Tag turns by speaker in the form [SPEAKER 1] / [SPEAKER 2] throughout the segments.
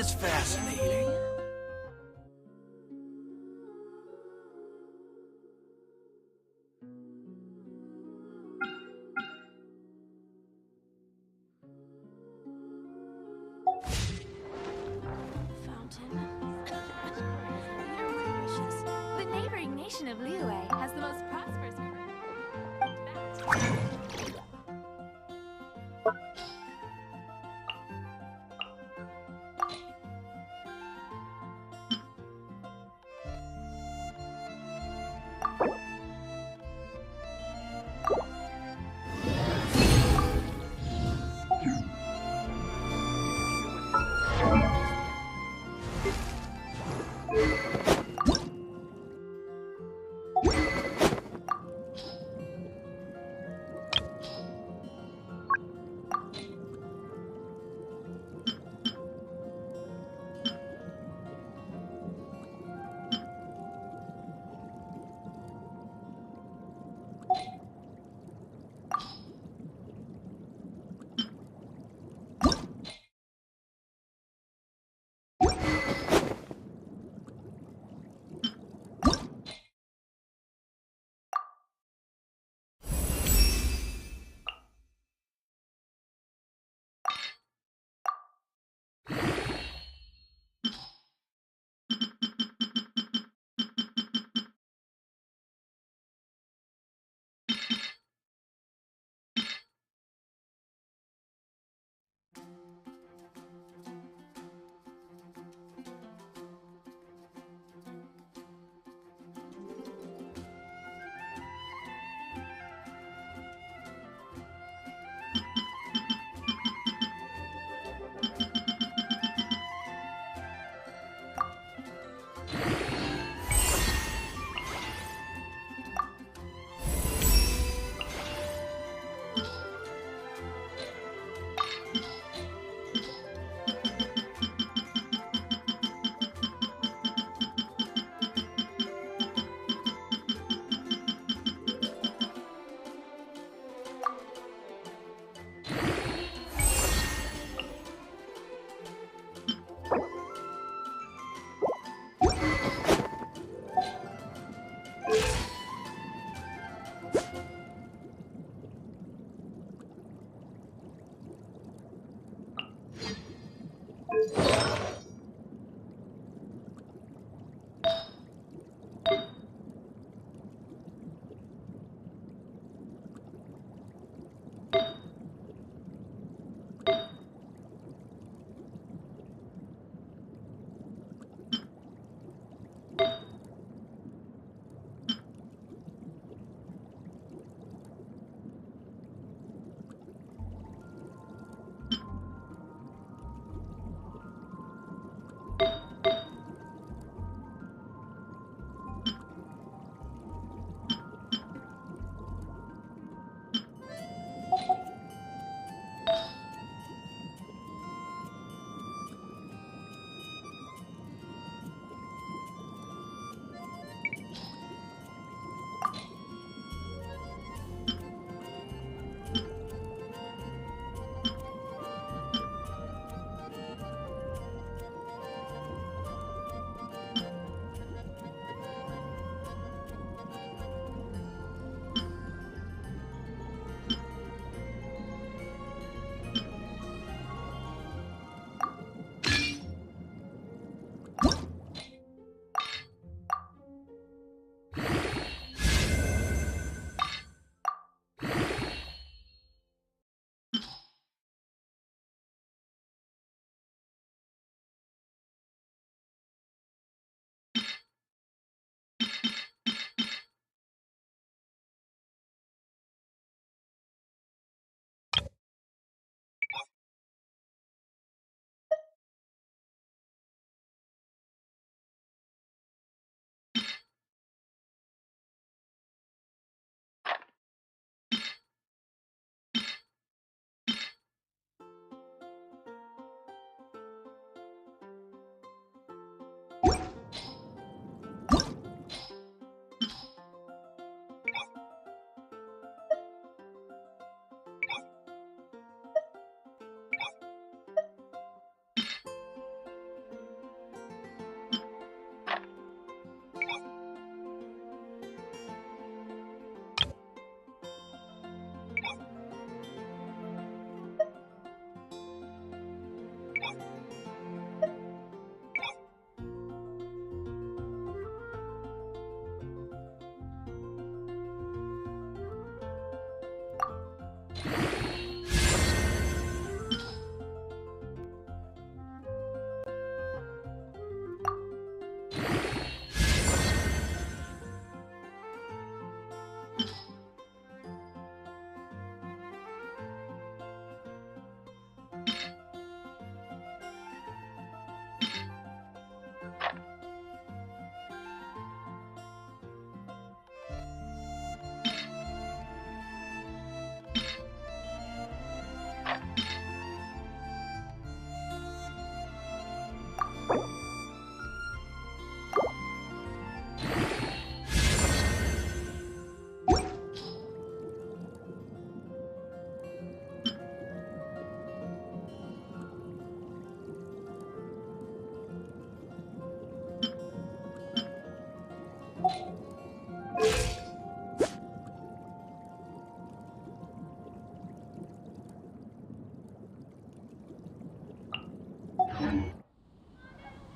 [SPEAKER 1] is fascinating.
[SPEAKER 2] Fountain. The neighboring nation of Liyue has the most prosperous.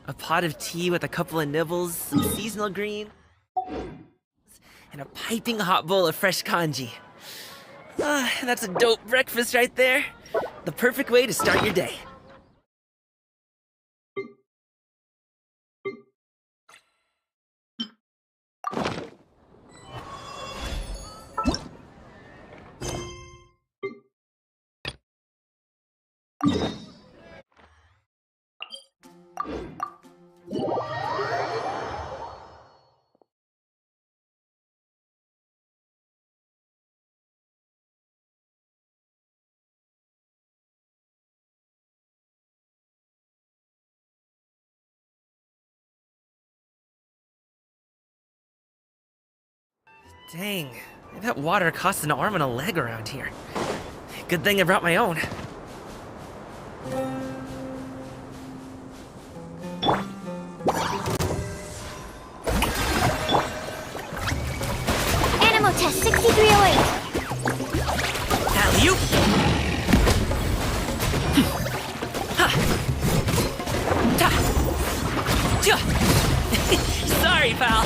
[SPEAKER 1] A pot of tea with a couple of nibbles, some seasonal green, and a piping hot bowl of fresh kanji. That's a dope breakfast right there. The perfect way to start your day. Dang, that water costs an arm and a leg around here. Good thing I brought my own.
[SPEAKER 2] Animal test 6308.
[SPEAKER 1] Alley-oop! Ha! Ta! Tja! Sorry, pal.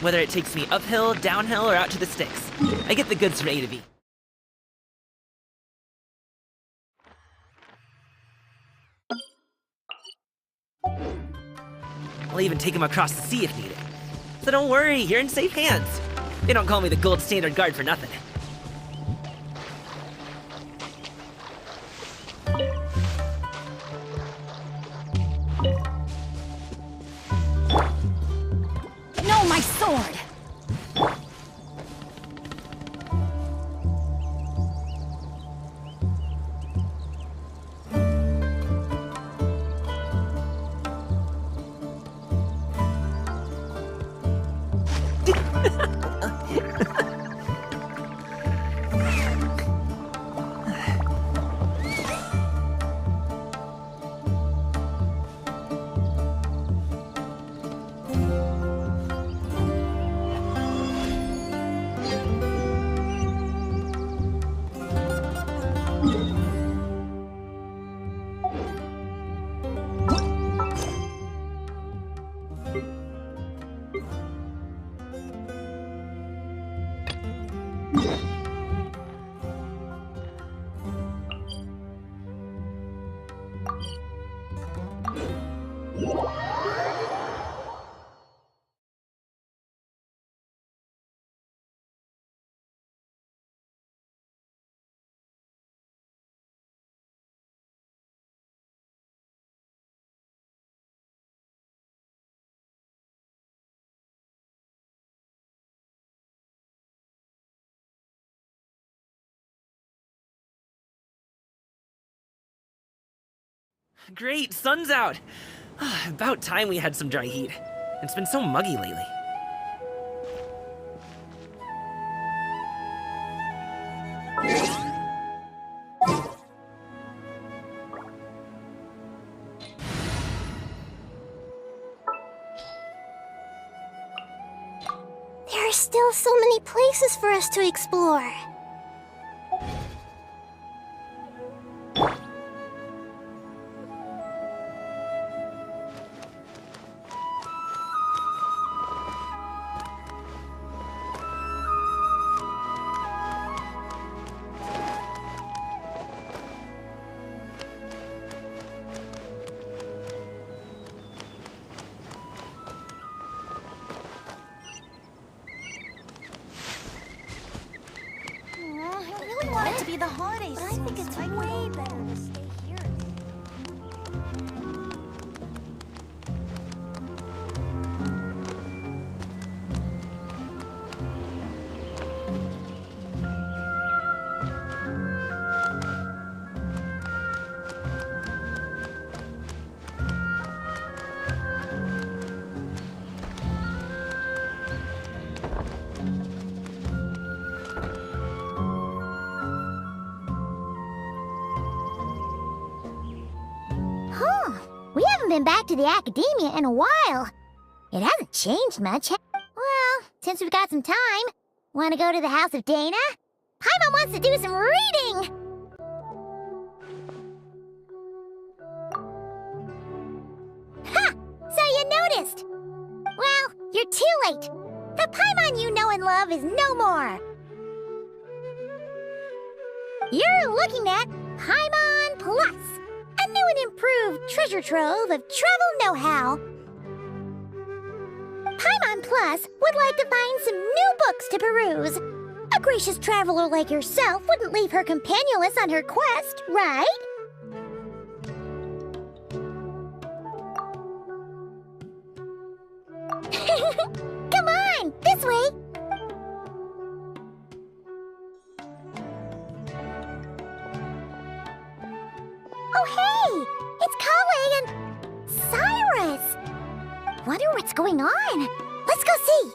[SPEAKER 1] Whether it takes me uphill, downhill, or out to the sticks. I get the goods from A to B. I'll even take him across the sea if needed. So don't worry, you're in safe hands. They don't call me the gold standard guard for nothing.
[SPEAKER 2] No, my sword!
[SPEAKER 1] Great, sun's out! About time we had some dry heat. It's been so muggy lately.
[SPEAKER 3] There are still so many places for us to explore. I really want it to be the holidays, but I think it's way better to stay here. We haven't been back to the academia in a while. It hasn't changed much. Well, since we've got some time, want to go to the house of Dana? Paimon wants to do some reading! Ha! So you noticed! Well, you're too late. The Paimon you know and love is no more. You're looking at Paimon Plus. A new and improved treasure trove of travel know-how. Paimon Plus would like to find some new books to peruse. A gracious traveler like yourself wouldn't leave her companionless on her quest, right? Come on, this way! Oh, hey! It's Kale and Cyrus! Wonder what's going on. Let's go see!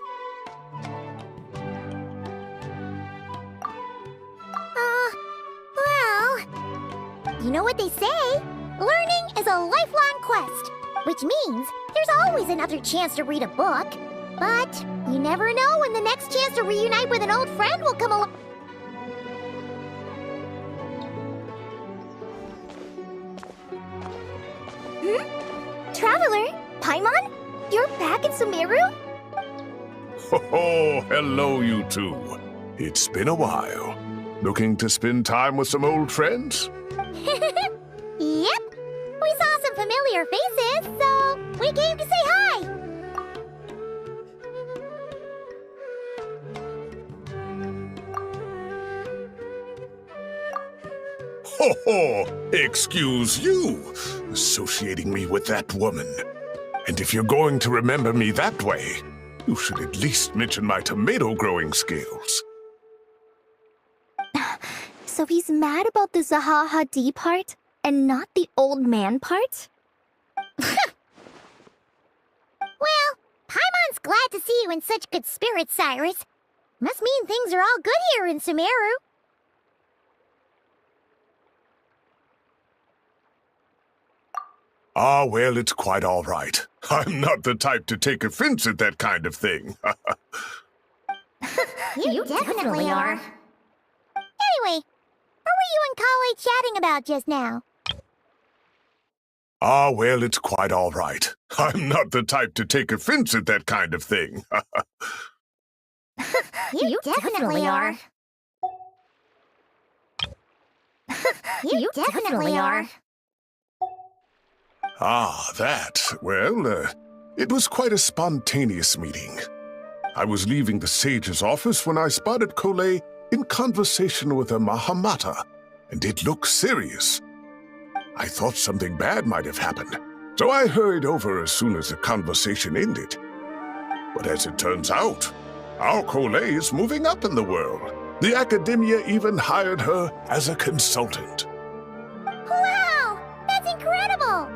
[SPEAKER 3] Well... You know what they say? Learning is a lifelong quest. Which means there's always another chance to read a book. But you never know when the next chance to reunite with an old friend will come along. Traveler? Paimon? You're back in Sumeru?
[SPEAKER 4] Oh, hello, you two. It's been a while. Looking to spend time with some old friends?
[SPEAKER 3] Yep. We saw some familiar faces, so we came to say hi.
[SPEAKER 4] Ho ho! Excuse you, associating me with that woman. And if you're going to remember me that way, you should at least mention my tomato growing skills.
[SPEAKER 5] So he's mad about the Zaha D part and not the old man part?
[SPEAKER 3] Well, Paimon's glad to see you in such good spirits, Cyrus. Must mean things are all good here in Sumeru.
[SPEAKER 4] Ah, well, it's quite all right. I'm not the type to take offense at that kind of thing.
[SPEAKER 3] You definitely are. Anyway, what were you and Kale chatting about just now?
[SPEAKER 4] Ah, well, it's quite all right. I'm not the type to take offense at that kind of thing.
[SPEAKER 3] You definitely are. You definitely are.
[SPEAKER 4] Ah, that. Well, it was quite a spontaneous meeting. I was leaving the sage's office when I spotted Kole in conversation with a Mahamata, and it looked serious. I thought something bad might have happened, so I hurried over as soon as the conversation ended. But as it turns out, our Kole is moving up in the world. The academia even hired her as a consultant.
[SPEAKER 3] Wow! That's incredible!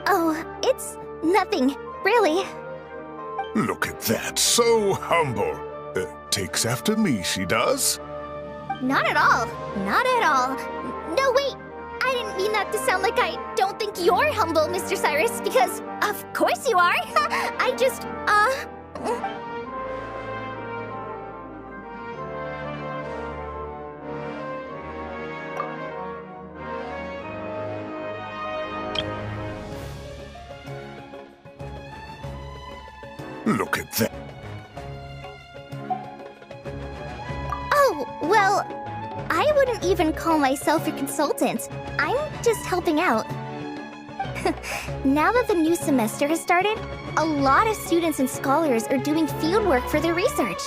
[SPEAKER 5] Oh, it's nothing, really.
[SPEAKER 4] Look at that, so humble. Takes after me, she does.
[SPEAKER 5] Not at all. Not at all. No, wait. I didn't mean that to sound like I don't think you're humble, Mr. Cyrus, because of course you are. I just,
[SPEAKER 4] Look at that.
[SPEAKER 5] Oh, well, I wouldn't even call myself a consultant. I'm just helping out. Now that the new semester has started, a lot of students and scholars are doing fieldwork for their research.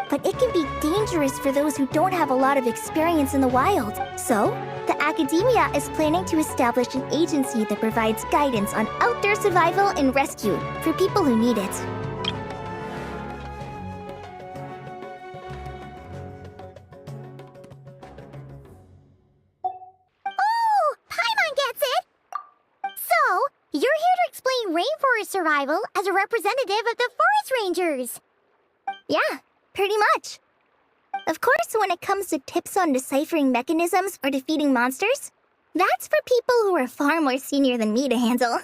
[SPEAKER 5] But it can be dangerous for those who don't have a lot of experience in the wild. So, the academia is planning to establish an agency that provides guidance on outdoor survival and rescue for people who need it.
[SPEAKER 3] Oh, Paimon gets it! So, you're here to explain rainforest survival as a representative of the forest rangers.
[SPEAKER 5] Yeah, pretty much. Of course, when it comes to tips on deciphering mechanisms or defeating monsters, that's for people who are far more senior than me to handle.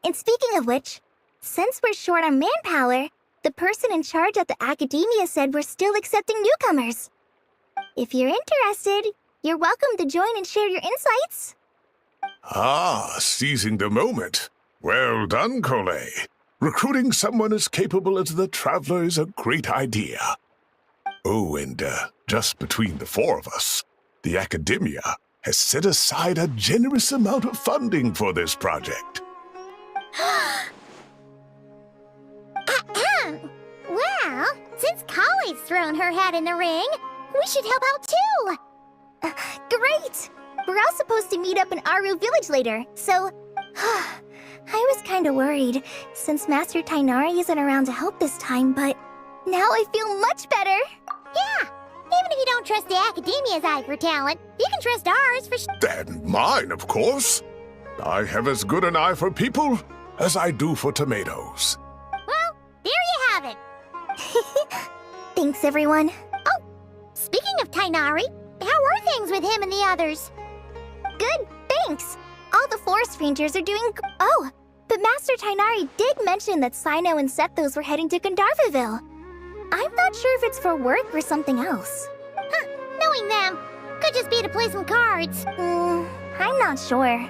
[SPEAKER 5] And speaking of which, since we're short on manpower, the person in charge at the academia said we're still accepting newcomers. If you're interested, you're welcome to join and share your insights.
[SPEAKER 4] Ah, seizing the moment. Well done, Kole. Recruiting someone as capable as the Traveler is a great idea. Oh, and just between the four of us, the academia has set aside a generous amount of funding for this project.
[SPEAKER 3] Well, since Kale's thrown her hat in the ring, we should help out too.
[SPEAKER 5] Great! We're all supposed to meet up in Aru Village later, so... I was kinda worried, since Master Tainari isn't around to help this time, but now I feel much better!
[SPEAKER 3] Yeah, even if you don't trust the academia's eye for talent, you can trust ours for
[SPEAKER 4] And mine, of course. I have as good an eye for people as I do for tomatoes.
[SPEAKER 3] Well, there you have it.
[SPEAKER 5] Thanks, everyone.
[SPEAKER 3] Oh, speaking of Tainari, how were things with him and the others?
[SPEAKER 5] Good, thanks! All the forest rangers are doing Oh, but Master Tainari did mention that Sino and Sethos were heading to Gandharvaville. I'm not sure if it's for work or something else.
[SPEAKER 3] Huh, knowing them, could just be to play some cards.
[SPEAKER 5] I'm not sure.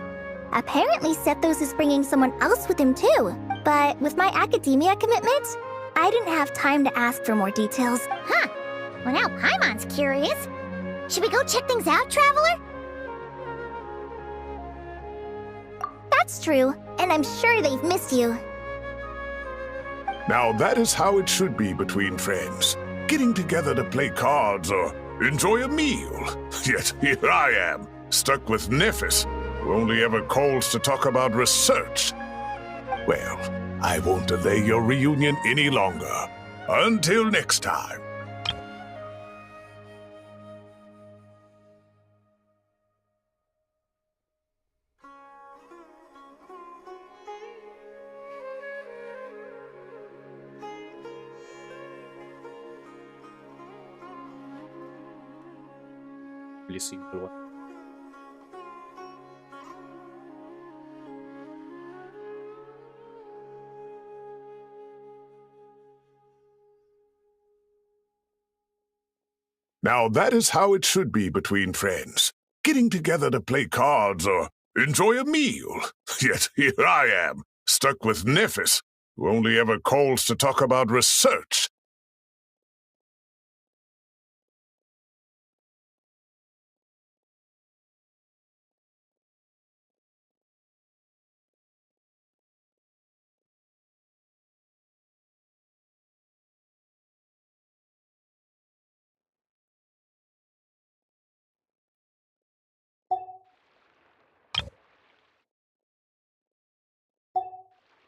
[SPEAKER 5] Apparently Sethos is bringing someone else with him too, but with my academia commitment, I didn't have time to ask for more details.
[SPEAKER 3] Huh. Well, now Paimon's curious. Should we go check things out, Traveler?
[SPEAKER 5] That's true, and I'm sure they've missed you.
[SPEAKER 4] Now that is how it should be between friends. Getting together to play cards or enjoy a meal. Yet here I am, stuck with Nephis, who only ever calls to talk about research. Well, I won't delay your reunion any longer. Until next time.
[SPEAKER 6] Lisi keluar.
[SPEAKER 4] Now that is how it should be between friends. Getting together to play cards or enjoy a meal. Yet here I am, stuck with Nephis, who only ever calls to talk about research.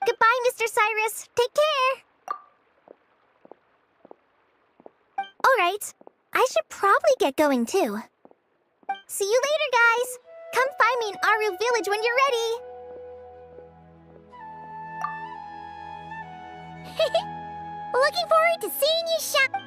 [SPEAKER 5] Goodbye, Mr. Cyrus. Take care. All right. I should probably get going too. See you later, guys. Come find me in Aru Village when you're ready.
[SPEAKER 3] Looking forward to seeing you shop.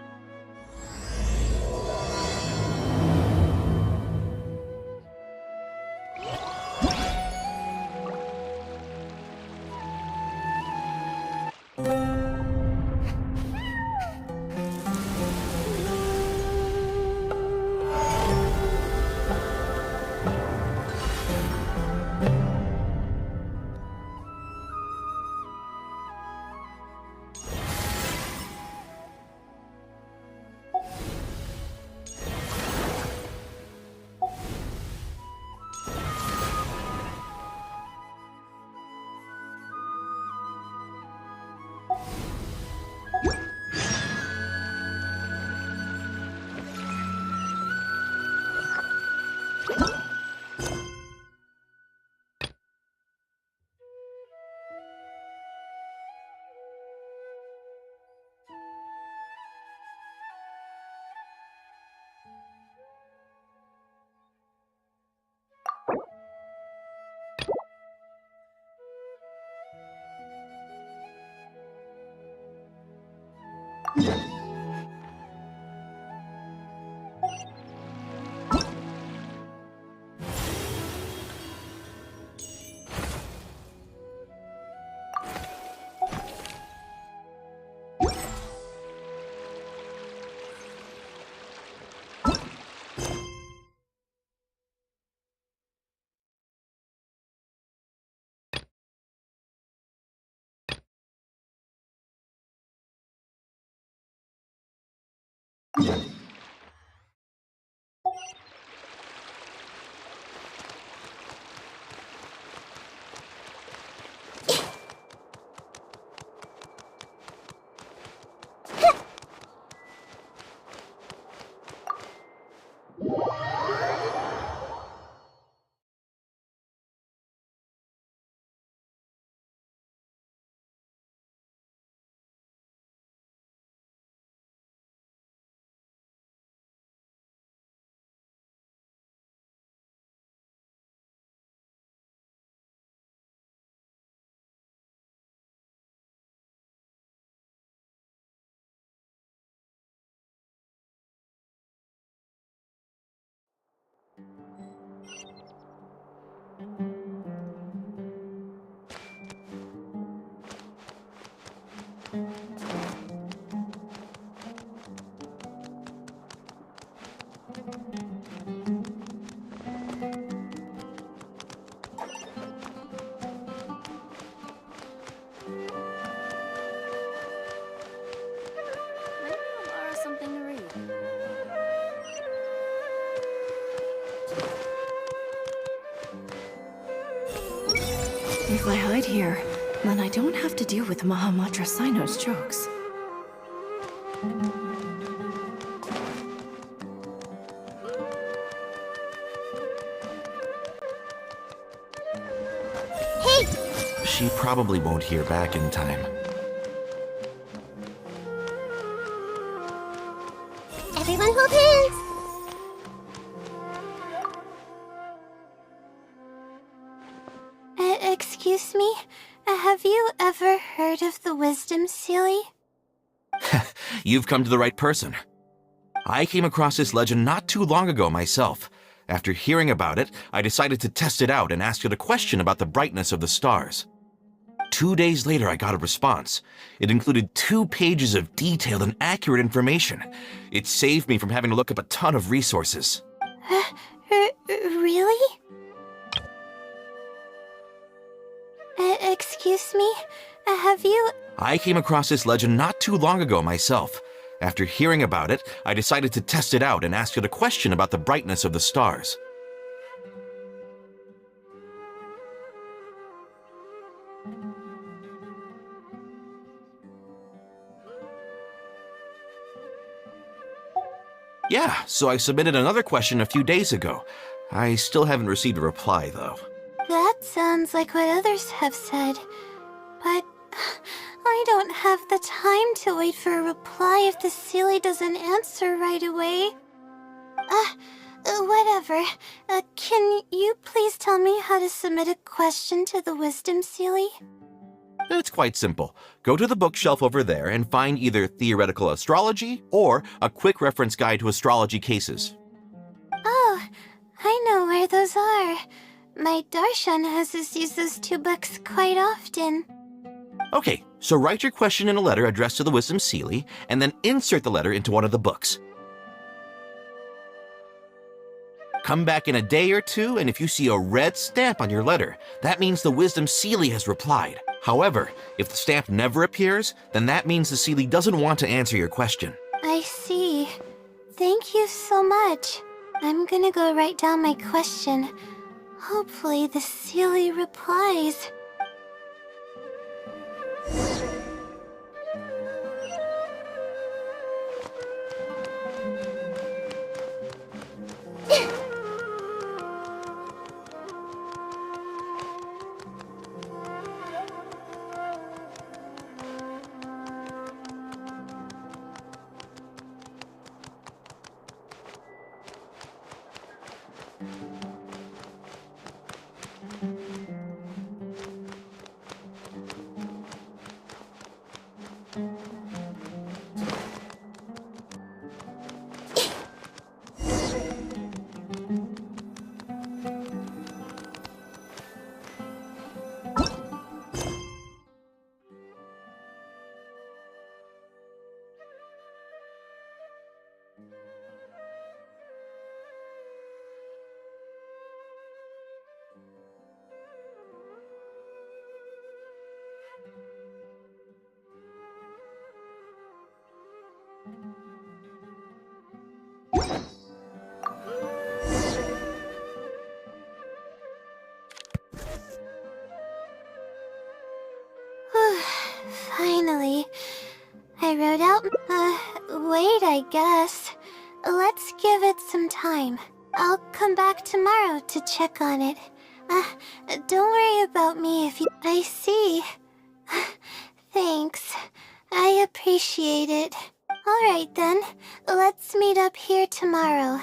[SPEAKER 6] If I hide here, then I don't have to deal with Mahamatra Sino's jokes.
[SPEAKER 7] She probably won't hear back in time.
[SPEAKER 3] Everyone hold hands!
[SPEAKER 5] Excuse me? Have you ever heard of the Wisdom Sealy?
[SPEAKER 7] You've come to the right person. I came across this legend not too long ago myself. After hearing about it, I decided to test it out and ask it a question about the brightness of the stars. 2 days later, I got a response. It included 2 pages of detailed and accurate information. It saved me from having to look up a ton of resources.
[SPEAKER 5] Really? Excuse me? Have you...
[SPEAKER 7] I came across this legend not too long ago myself. After hearing about it, I decided to test it out and ask it a question about the brightness of the stars. Yeah, so I submitted another question a few days ago. I still haven't received a reply, though.
[SPEAKER 5] That sounds like what others have said. But I don't have the time to wait for a reply if the Sealy doesn't answer right away. Whatever. Can you please tell me how to submit a question to the Wisdom Sealy?
[SPEAKER 7] It's quite simple. Go to the bookshelf over there and find either Theoretical Astrology or a quick reference guide to astrology cases.
[SPEAKER 5] Oh, I know where those are. My Darshan has us use those 2 books quite often.
[SPEAKER 7] Okay, so write your question in a letter addressed to the Wisdom Sealy, and then insert the letter into one of the books. Come back in a day or 2, and if you see a red stamp on your letter, that means the Wisdom Sealy has replied. However, if the stamp never appears, then that means the Sealy doesn't want to answer your question.
[SPEAKER 5] I see. Thank you so much. I'm gonna go write down my question. Hopefully the Sealy replies. Finally. I wrote out... wait, I guess. Let's give it some time. I'll come back tomorrow to check on it. Don't worry about me if you... I see. Thanks. I appreciate it. Alright then, let's meet up here tomorrow.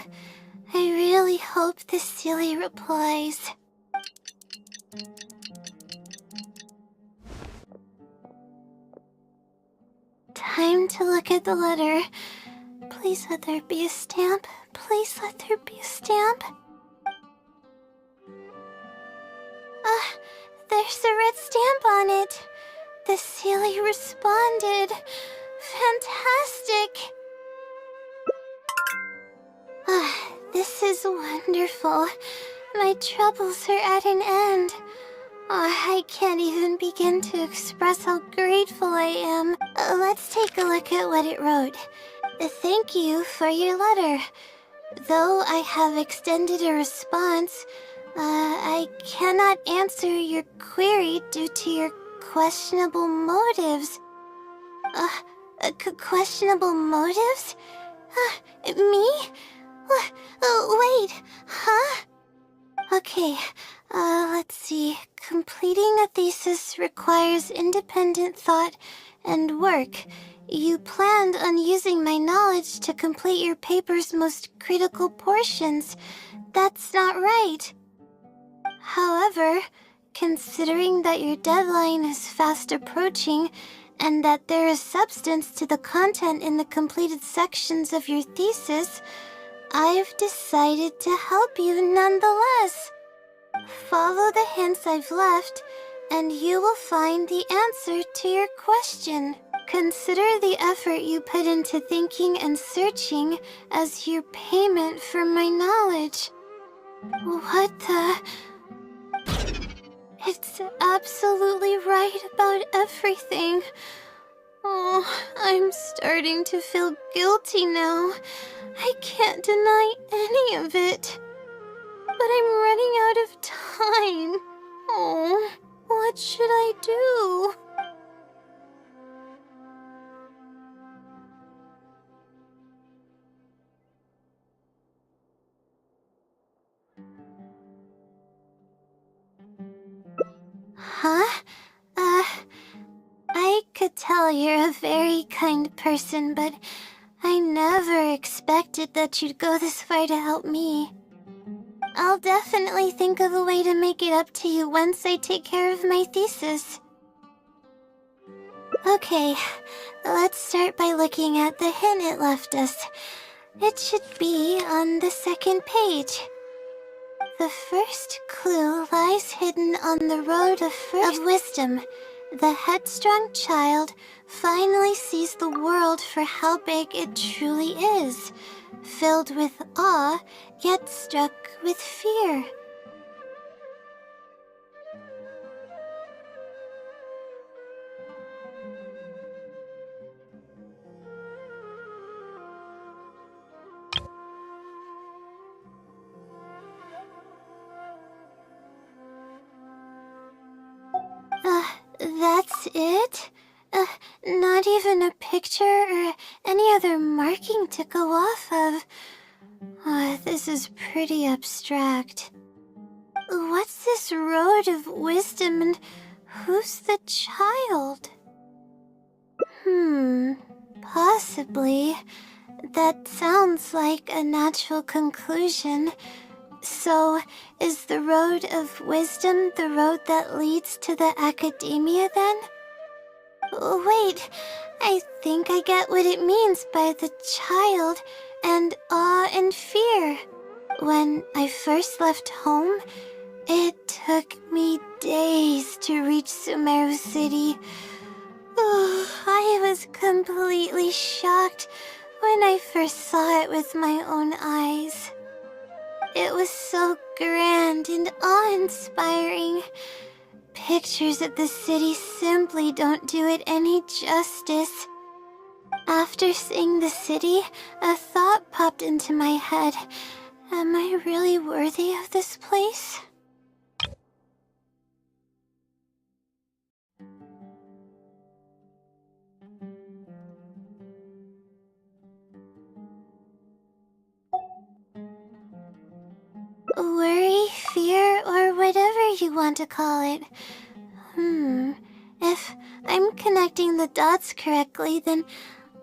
[SPEAKER 5] I really hope the Sealy replies. Time to look at the letter. Please let there be a stamp. Please let there be a stamp. There's a red stamp on it. The Sealy responded. Fantastic. This is wonderful. My troubles are at an end. I can't even begin to express how grateful I am. Let's take a look at what it wrote. Thank you for your letter. Though I have extended a response, I cannot answer your query due to your questionable motives. Questionable motives? Me? Wait, huh? Okay, let's see. Completing a thesis requires independent thought and work. You planned on using my knowledge to complete your paper's most critical portions. That's not right. However, considering that your deadline is fast approaching, and that there is substance to the content in the completed sections of your thesis, I've decided to help you nonetheless. Follow the hints I've left, and you will find the answer to your question. Consider the effort you put into thinking and searching as your payment for my knowledge. What the... It's absolutely right about everything. Oh, I'm starting to feel guilty now. I can't deny any of it. But I'm running out of time. Oh, what should I do? Huh? I could tell you're a very kind person, but I never expected that you'd go this far to help me. I'll definitely think of a way to make it up to you once I take care of my thesis. Okay, let's start by looking at the hint it left us. It should be on the second page. The first clue lies hidden on the road of wisdom. The headstrong child finally sees the world for how big it truly is, filled with awe, yet struck with fear. That's it? Not even a picture or any other marking to go off of. This is pretty abstract. What's this road of wisdom and who's the child? Possibly. That sounds like a natural conclusion. So, is the road of wisdom the road that leads to the academia then? Wait, I think I get what it means by the child and awe and fear. When I first left home, it took me days to reach Sumeru City. I was completely shocked when I first saw it with my own eyes. It was so grand and awe-inspiring. Pictures of the city simply don't do it any justice. After seeing the city, a thought popped into my head. Am I really worthy of this place? Worry, fear, or whatever you want to call it. If I'm connecting the dots correctly, then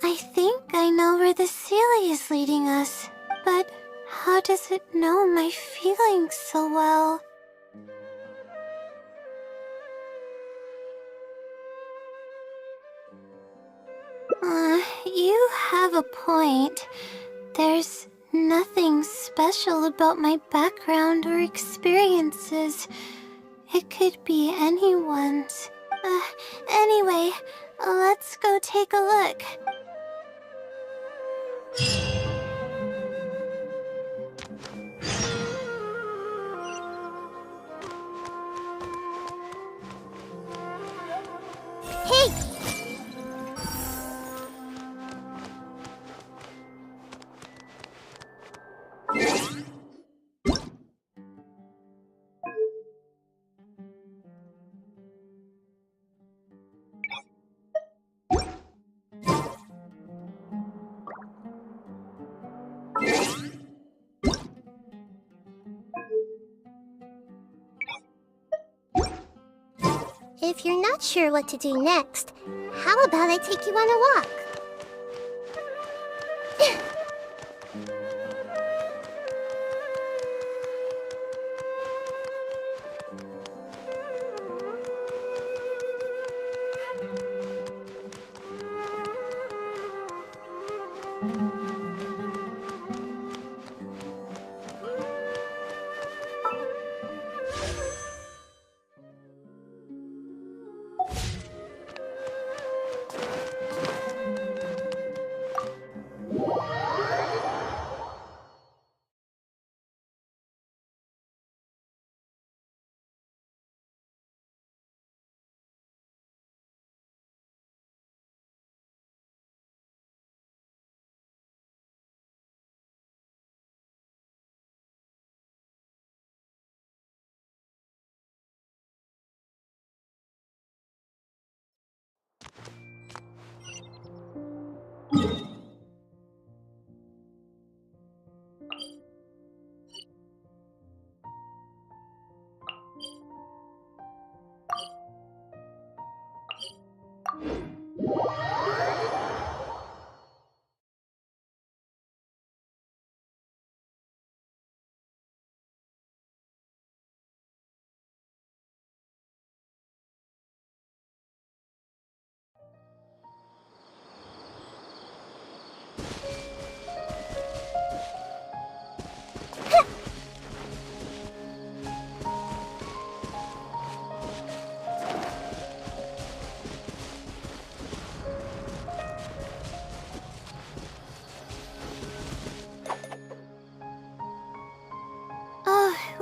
[SPEAKER 5] I think I know where the Sealy is leading us. But how does it know my feelings so well? You have a point. There's nothing special about my background or experiences. It could be anyone's. Anyway, let's go take a look.
[SPEAKER 3] Hey! If you're not sure what to do next, how about I take you on a walk?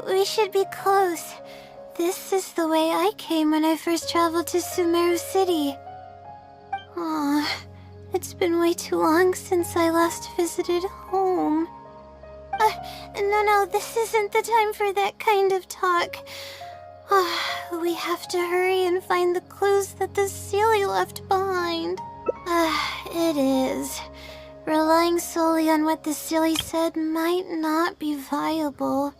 [SPEAKER 5] We should be close. This is the way I came when I first traveled to Sumeru City. Aw, it's been way too long since I last visited home. No, this isn't the time for that kind of talk. We have to hurry and find the clues that the Sealy left behind. It is. Relying solely on what the Sealy said might not be viable.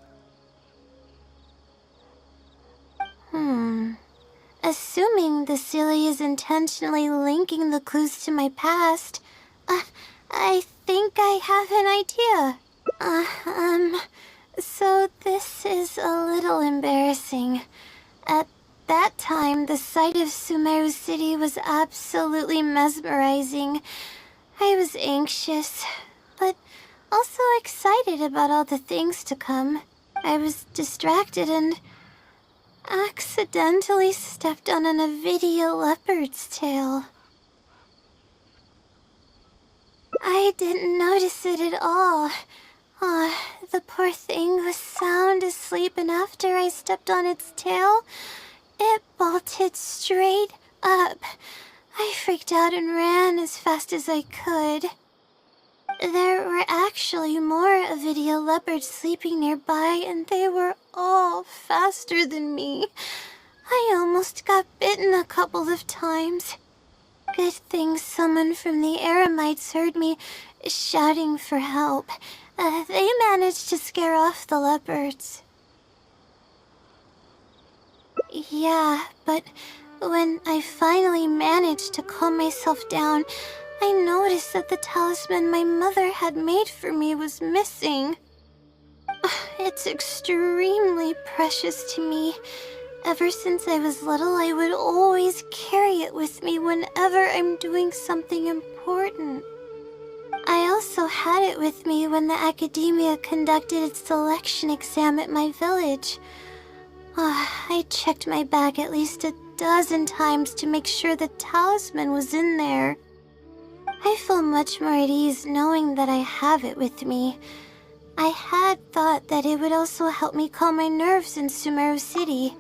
[SPEAKER 5] Assuming the Sealy is intentionally linking the clues to my past, I think I have an idea. So this is a little embarrassing. At that time, the sight of Sumeru City was absolutely mesmerizing. I was anxious, but also excited about all the things to come. I was distracted and accidentally stepped on an Avidia leopard's tail. I didn't notice it at all. The poor thing was sound asleep, and after I stepped on its tail, it bolted straight up. I freaked out and ran as fast as I could. There were actually more Avidia leopards sleeping nearby, and they were all faster than me. I almost got bitten a couple of times. Good thing someone from the Eremites heard me shouting for help. They managed to scare off the leopards. Yeah, but when I finally managed to calm myself down, I noticed that the talisman my mother had made for me was missing. It's extremely precious to me. Ever since I was little, I would always carry it with me whenever I'm doing something important. I also had it with me when the academia conducted its selection exam at my village. I checked my bag at least a dozen times to make sure the talisman was in there. I feel much more at ease knowing that I have it with me. I had thought that it would also help me calm my nerves in Sumeru City.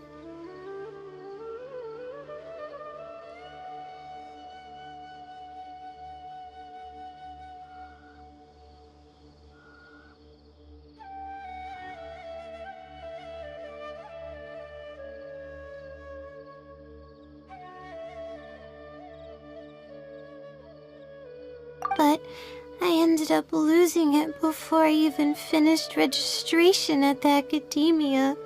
[SPEAKER 5] But I ended up losing it before I even finished registration at the academia.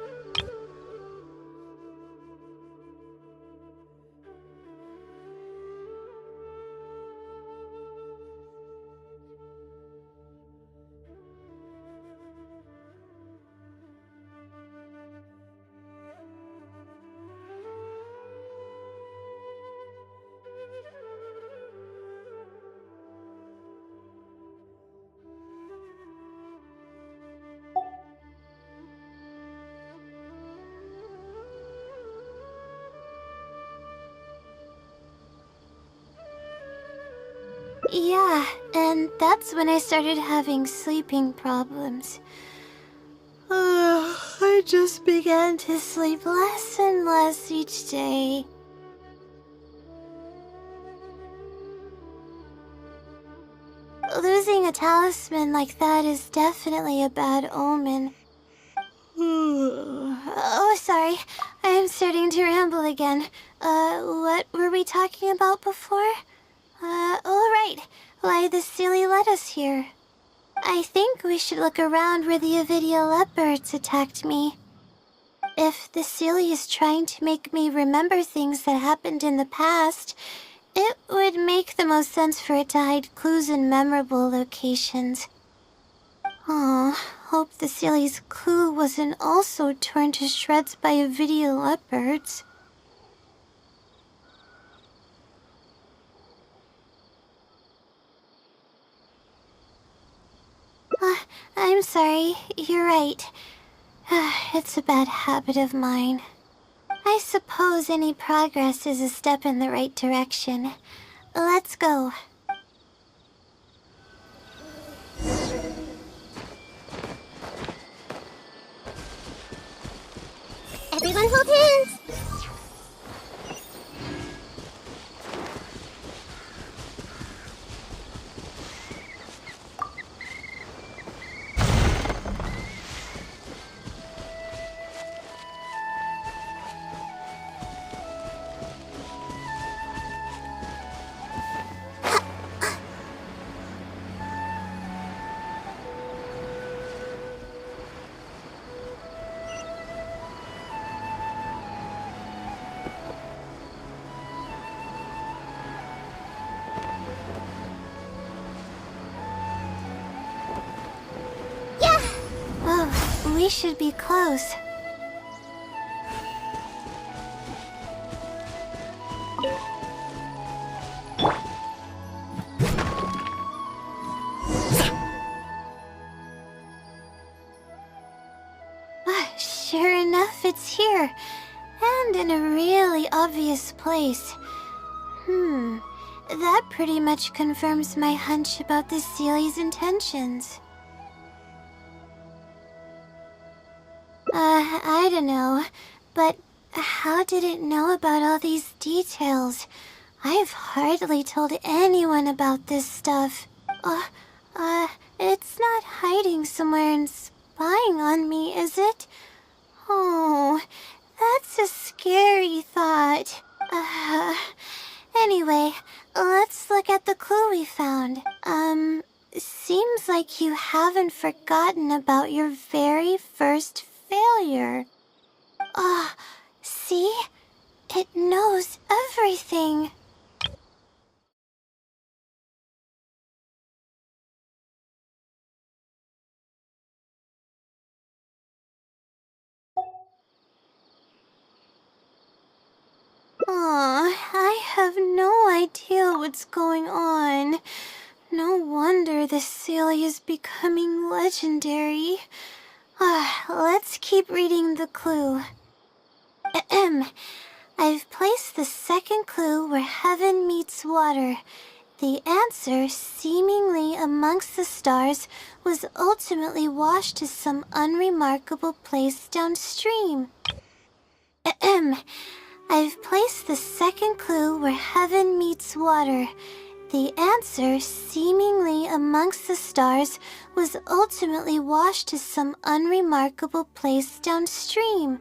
[SPEAKER 5] Yeah, and that's when I started having sleeping problems. I just began to sleep less and less each day. Losing a talisman like that is definitely a bad omen. Oh, sorry. I'm starting to ramble again. What were we talking about before? Oh, right. Why the silly led us here. I think we should look around where the Avidia leopards attacked me. If the silly is trying to make me remember things that happened in the past, it would make the most sense for it to hide clues in memorable locations. Oh, hope the silly's clue wasn't also torn to shreds by Avidia leopards. I'm sorry, you're right. It's a bad habit of mine. I suppose any progress is a step in the right direction. Let's go.
[SPEAKER 3] Everyone hold hands!
[SPEAKER 5] Oh, we should be close. Sure enough, it's here. And in a really obvious place. That pretty much confirms my hunch about the Sealy's intentions. I don't know, but how did it know about all these details? I've hardly told anyone about this stuff. It's not hiding somewhere and spying on me, is it? Oh, that's a scary thought. Anyway, let's look at the clue we found. Seems like you haven't forgotten about your very first failure. See? It knows everything. I have no idea what's going on. No wonder the Sealy is becoming legendary. Let's keep reading the clue. I've placed the second clue where heaven meets water. The answer, seemingly amongst the stars, was ultimately washed to some unremarkable place downstream. I've placed the second clue where heaven meets water. The answer, seemingly amongst the stars, was ultimately washed to some unremarkable place downstream.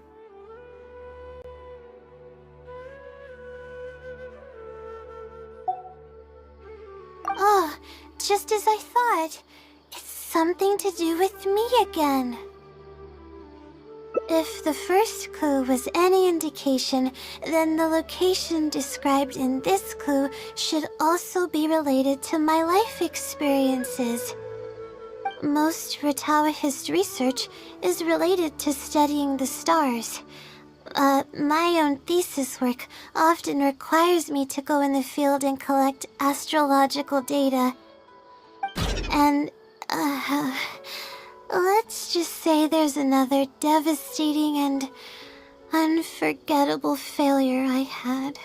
[SPEAKER 5] Oh, just as I thought. It's something to do with me again. If the first clue was any indication, then the location described in this clue should also be related to my life experiences. Most Ratawa's research is related to studying the stars. My own thesis work often requires me to go in the field and collect astrological data. And, let's just say there's another devastating and unforgettable failure I had.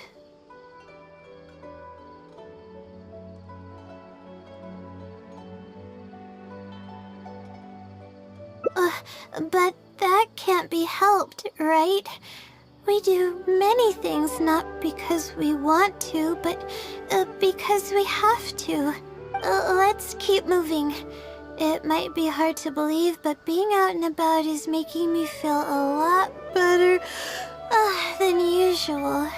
[SPEAKER 5] But that can't be helped, right? We do many things not because we want to, but because we have to. Let's keep moving. It might be hard to believe, but being out and about is making me feel a lot better than usual.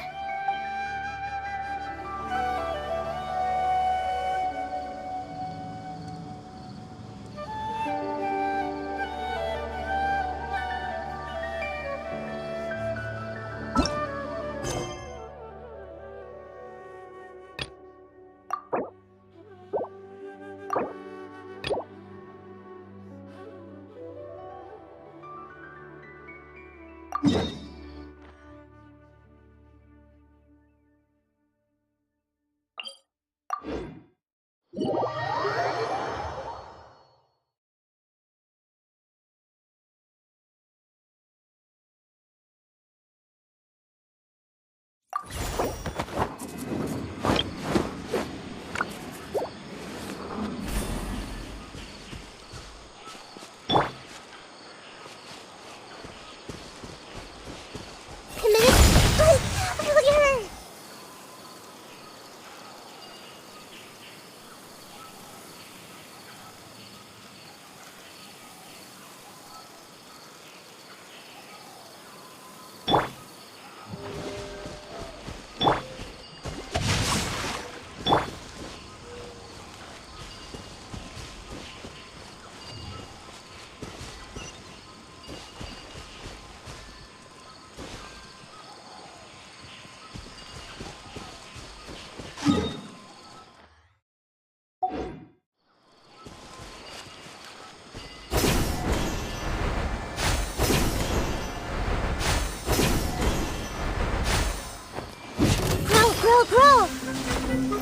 [SPEAKER 3] Grow!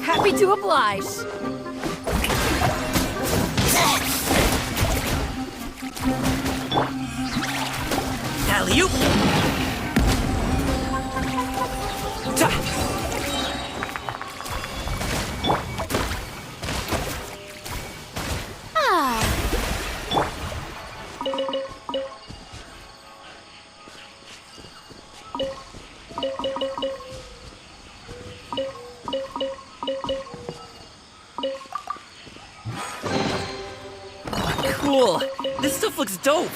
[SPEAKER 6] Happy to oblige.
[SPEAKER 1] Alley-oop! Ta! Cool! This stuff looks dope!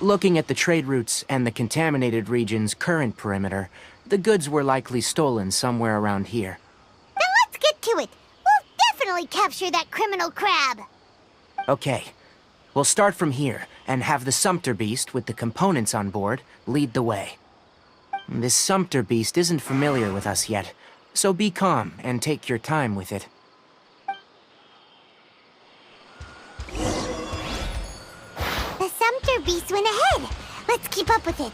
[SPEAKER 8] Looking at the trade routes and the contaminated region's current perimeter, the goods were likely stolen somewhere around here.
[SPEAKER 3] I capture that criminal crab.
[SPEAKER 8] Okay. We'll start from here, and have the Sumpter Beast with the components on board lead the way. This Sumpter Beast isn't familiar with us yet, so be calm and take your time with it.
[SPEAKER 3] The Sumpter Beast went ahead. Let's keep up with it.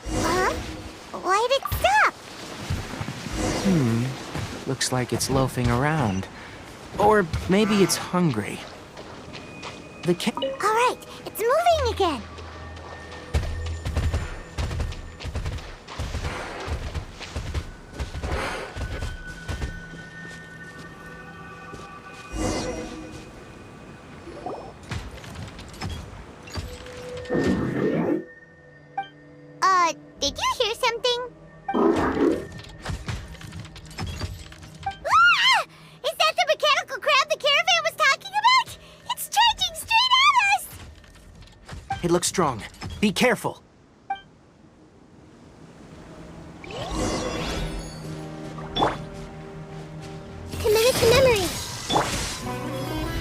[SPEAKER 3] Huh? Why'd it stop?
[SPEAKER 8] Looks like it's loafing around. Or maybe it's hungry.
[SPEAKER 3] All right, it's moving again. Did you hear something? Ah! Is that the mechanical crab the caravan was talking about? It's charging straight at us!
[SPEAKER 8] It looks strong. Be careful.
[SPEAKER 3] Commit it to memory.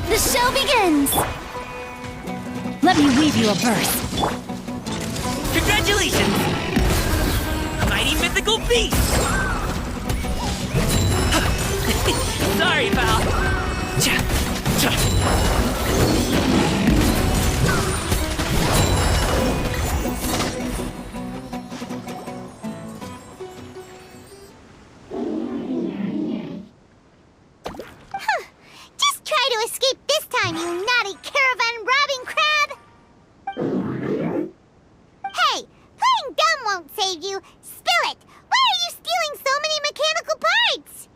[SPEAKER 5] The show begins!
[SPEAKER 6] Let me weave you a verse.
[SPEAKER 1] Congratulations! Mighty mythical beast! Sorry, pal. Cha, cha.
[SPEAKER 3] Just try to escape this time, you naughty caravan-robbing crab! Hey, playing dumb won't save you. Spill it! Why are you stealing so many mechanical parts?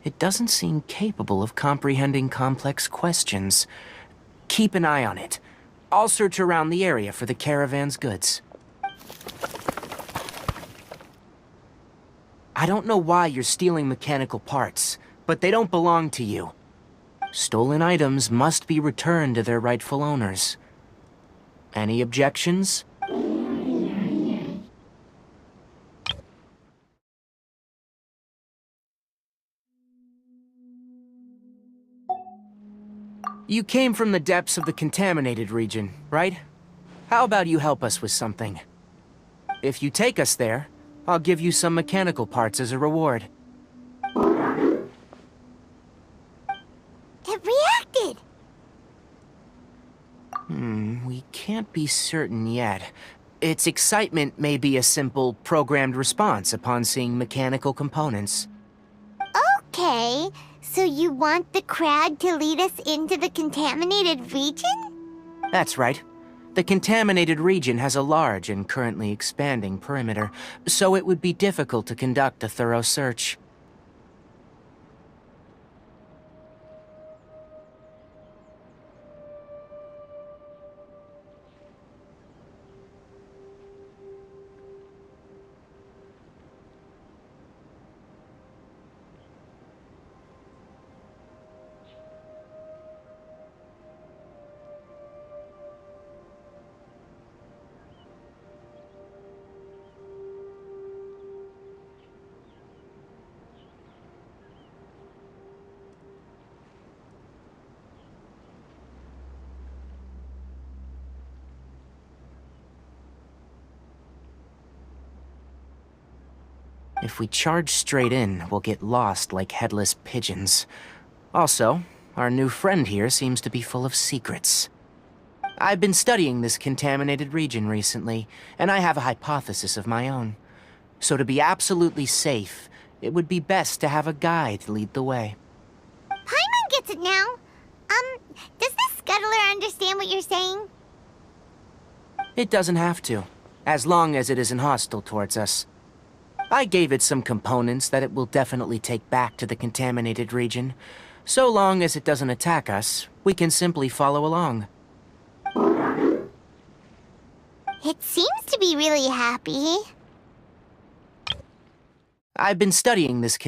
[SPEAKER 8] It doesn't seem capable of comprehending complex questions. Keep an eye on it. I'll search around the area for the caravan's goods. I don't know why you're stealing mechanical parts, but they don't belong to you. Stolen items must be returned to their rightful owners. Any objections? You came from the depths of the contaminated region, right? How about you help us with something? If you take us there, I'll give you some mechanical parts as a reward.
[SPEAKER 3] It reacted!
[SPEAKER 8] We can't be certain yet. Its excitement may be a simple, programmed response upon seeing mechanical components.
[SPEAKER 3] Okay, so you want the crab to lead us into the contaminated region?
[SPEAKER 8] That's right. The contaminated region has a large and currently expanding perimeter, so it would be difficult to conduct a thorough search. If we charge straight in, we'll get lost like headless pigeons. Also, our new friend here seems to be full of secrets. I've been studying this contaminated region recently, and I have a hypothesis of my own. So to be absolutely safe, it would be best to have a guide lead the way.
[SPEAKER 3] Paimon gets it now. Does the scuttler understand what you're saying?
[SPEAKER 8] It doesn't have to, as long as it isn't hostile towards us. I gave it some components that it will definitely take back to the contaminated region. So long as it doesn't attack us, we can simply follow along.
[SPEAKER 3] It seems to be really happy.
[SPEAKER 8] I've been studying this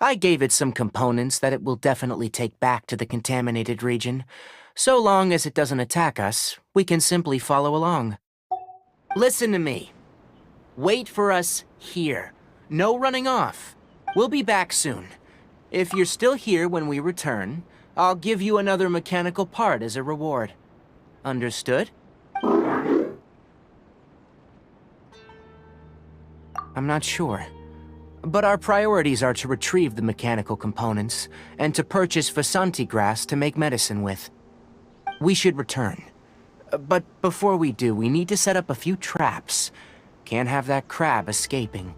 [SPEAKER 8] I gave it some components that it will definitely take back to the contaminated region. So long as it doesn't attack us, we can simply follow along. Listen to me. Wait for us here. No running off. We'll be back soon. If you're still here when we return, I'll give you another mechanical part as a reward. Understood? I'm not sure. But our priorities are to retrieve the mechanical components, and to purchase Vasanti grass to make medicine with. We should return. But before we do, we need to set up a few traps. Can't have that crab escaping.